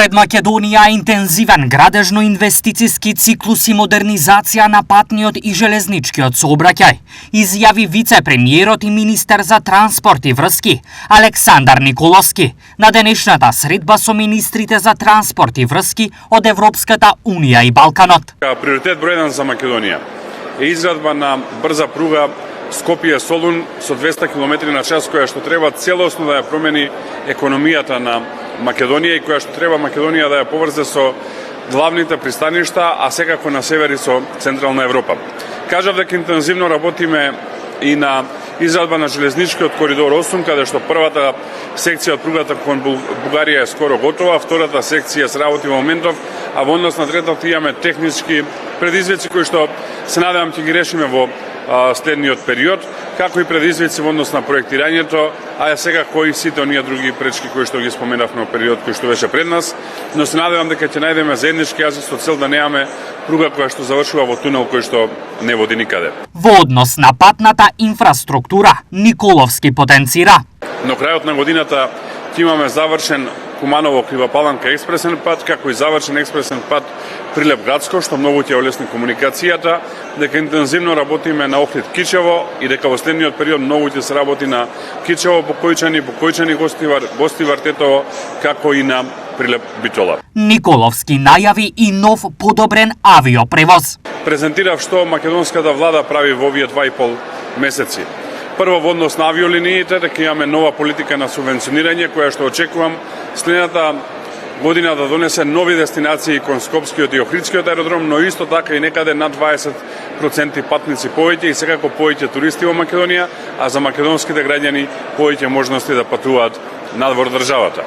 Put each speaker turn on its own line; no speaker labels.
Пред Македонија интензивен градежно-инвестициски циклус и модернизација на патниот и железничкиот сообраќај, изјави вице-премиерот и министер за транспорт и врски Александар Николовски на денешната средба со министрите за транспорт и врски од Европската Унија и Балканот.
Приоритет број 1 за Македонија е изградба на брза пруга Скопје-Солун со 200 км на час, која што треба целосно да ја промени економијата на Македонија и која што треба Македонија да ја поврзе со главните пристаништа, а секако на север и со Централна Европа. Кажав дека интензивно работиме и на изградба на железничкиот коридор 8, каде што првата секција од пругата кон Бугарија е скоро готова, втората секција се работи во моментов, а во однос на третата имаме технички предизвици кои што се надевам ќе ги решиме во следниот период, како и предизвици во однос на проектирањето, а секако и сите оние други пречки кои што ги споменавме во период кој што беше пред нас, но се надевам дека ќе најдеме заеднички јазик со цел да немаме пруга која што завршува во тунел кој што не води никаде.
Во однос на патната инфраструктура, Николовски потенцира:
Но крајот на годината ќе имаме завршен Куманово-Крива Паланка експресен пат, како и завршен експресен пат Прилеп-Грацко, што многу ќе олесни комуникацијата, дека интензивно работиме на Охрид-Кичево и дека во следниот период многу ќе се работи на Кичево-Покојчани, Гостивар-Тетово, како и на Прилеп-Битола.
Николовски најави и нов подобрен авиопревоз.
Презентирав што македонската влада прави во овие 2,5 месеци. Прво, во однос на авиолиниите, дека имаме нова политика на субвенционирање, која што очекувам следната година да донесе нови дестинации кон Скопскиот и Охридскиот аеродром, но исто така и некаде над 20% патници повеќе и секако повеќе туристи во Македонија, а за македонските граѓани повеќе можности да патуваат надвор државата.